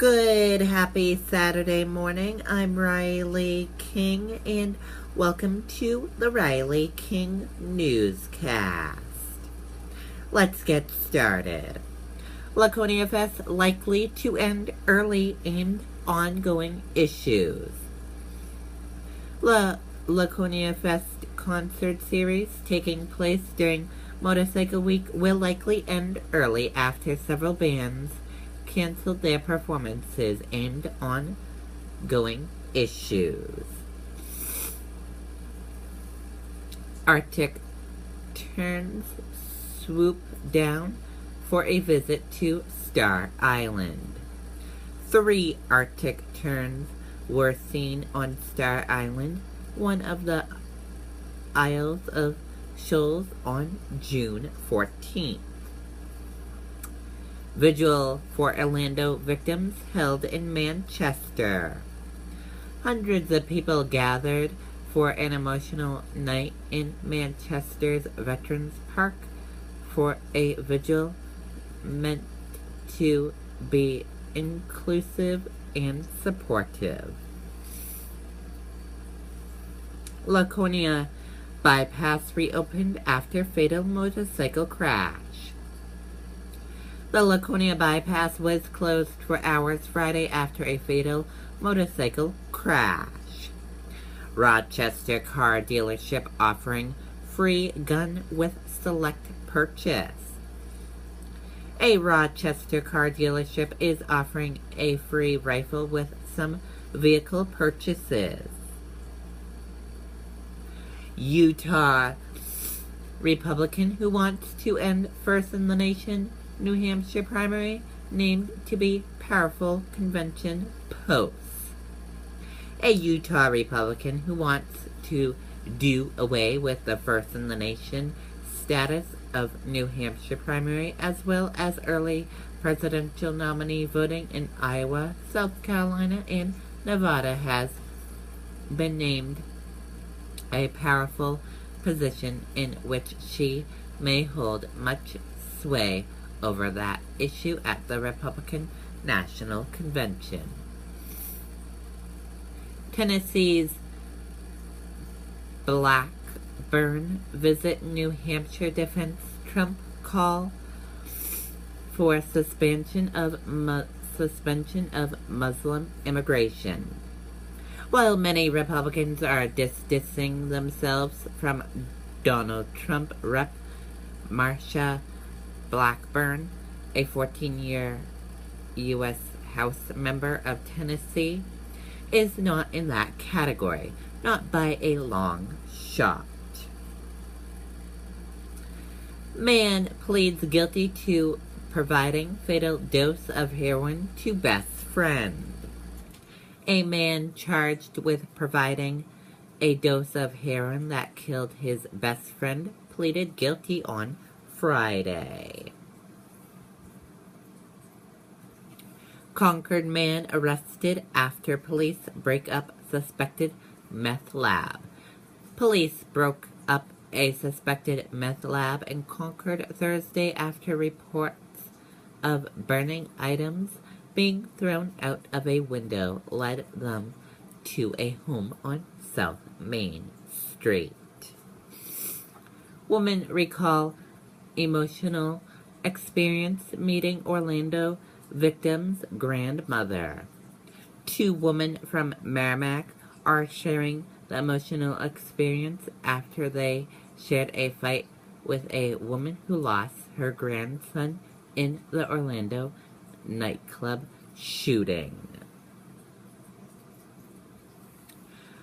Good, happy Saturday morning. I'm Riley King, and welcome to the Riley King Newscast. Let's get started. Laconia Fest likely to end early and ongoing issues. Laconia Fest concert series taking place during Motorcycle Week will likely end early after several bands canceled their performances and ongoing issues. Arctic terns swoop down for a visit to Star Island. 3 Arctic terns were seen on Star Island, one of the Isles of Shoals, on June 14th. Vigil for Orlando victims held in Manchester. Hundreds of people gathered for an emotional night in Manchester's Veterans Park for a vigil meant to be inclusive and supportive. Laconia bypass reopened after fatal motorcycle crash. The Laconia bypass was closed for hours Friday after a fatal motorcycle crash. Rochester car dealership offering free gun with select purchase. A Rochester car dealership is offering a free rifle with some vehicle purchases. Utah Republican who wants to end first in the nation New Hampshire primary named to be powerful convention posts. A Utah Republican who wants to do away with the first in the nation status of New Hampshire primary, as well as early presidential nominee voting in Iowa, South Carolina, and Nevada, has been named a powerful position in which she may hold much sway over that issue at the Republican National Convention. Tennessee's Blackburn visit New Hampshire defense Trump call for suspension of Muslim immigration. While many Republicans are distancing themselves from Donald Trump, Rep. Marsha Blackburn, a 14-year U.S. House member of Tennessee, is not in that category, not by a long shot. Man pleads guilty to providing fatal dose of heroin to best friend. A man charged with providing a dose of heroin that killed his best friend pleaded guilty on Friday. Concord man arrested after police break up suspected meth lab. Police broke up a suspected meth lab in Concord Thursday after reports of burning items being thrown out of a window led them to a home on South Main Street. Women recall emotional experience meeting Orlando victim's grandmother. 2 women from Merrimack are sharing the emotional experience after they shared a fight with a woman who lost her grandson in the Orlando nightclub shooting.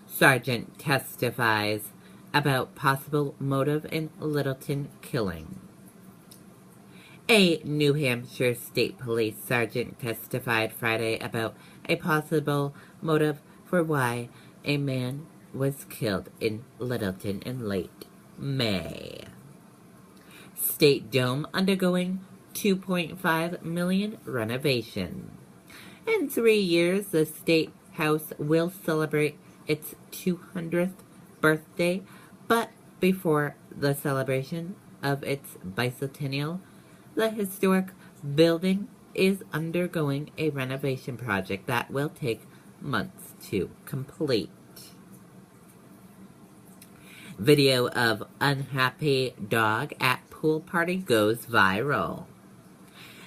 Sergeant testifies about possible motive in Littleton killing. A New Hampshire State Police sergeant testified Friday about a possible motive for why a man was killed in Littleton in late May. State Dome undergoing $2.5 million renovation. In 3 years, the State House will celebrate its 200th birthday, but before the celebration of its bicentennial, the historic building is undergoing a renovation project that will take months to complete. Video of unhappy dog at pool party goes viral.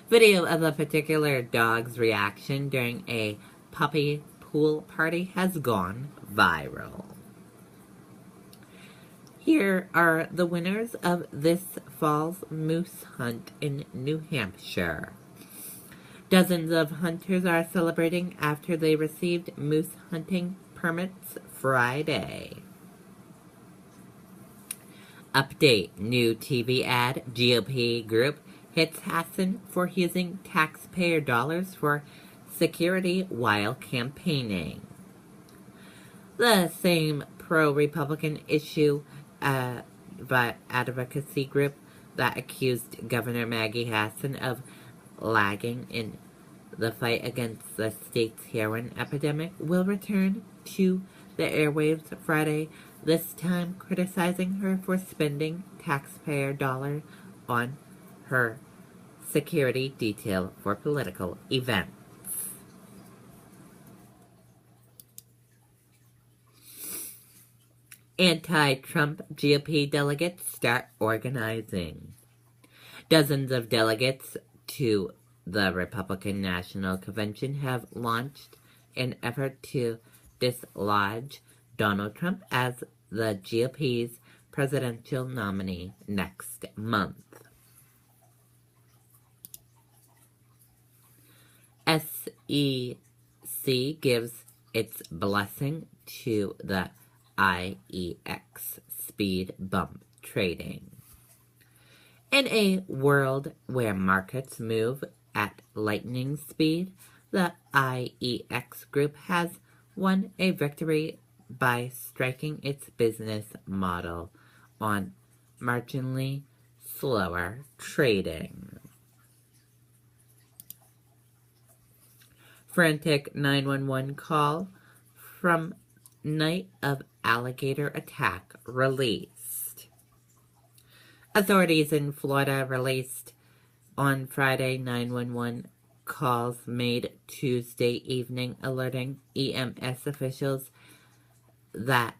Video of a particular dog's reaction during a puppy pool party has gone viral. Here are the winners of this fall's moose hunt in New Hampshire. Dozens of hunters are celebrating after they received moose hunting permits Friday. Update: new TV ad, GOP group hits Hassan for using taxpayer dollars for security while campaigning. The same pro-Republican issue advocacy group that accused Governor Maggie Hassan of lagging in the fight against the state's heroin epidemic will return to the airwaves Friday, this time criticizing her for spending taxpayer dollars on her security detail for political events. Anti-Trump GOP delegates start organizing. Dozens of delegates to the Republican National Convention have launched an effort to dislodge Donald Trump as the GOP's presidential nominee next month. SEC gives its blessing to the IEX speed bump trading. In a world where markets move at lightning speed, the IEX group has won a victory by striking its business model on marginally slower trading. Frantic 911 call from night of alligator attack released. Authorities in Florida released on Friday 911 calls made Tuesday evening alerting EMS officials that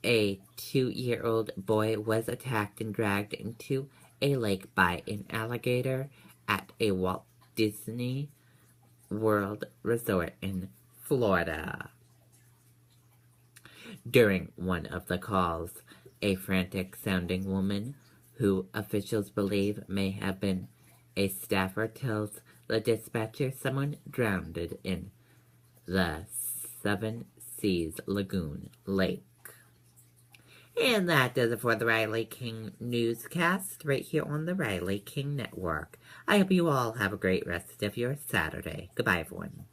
a 2-year-old boy was attacked and dragged into a lake by an alligator at a Walt Disney World resort in Florida. During one of the calls, a frantic-sounding woman, who officials believe may have been a staffer, tells the dispatcher someone drowned in the Seven Seas Lagoon Lake. And that does it for the Riley King Newscast right here on the Riley King Network. I hope you all have a great rest of your Saturday. Goodbye, everyone.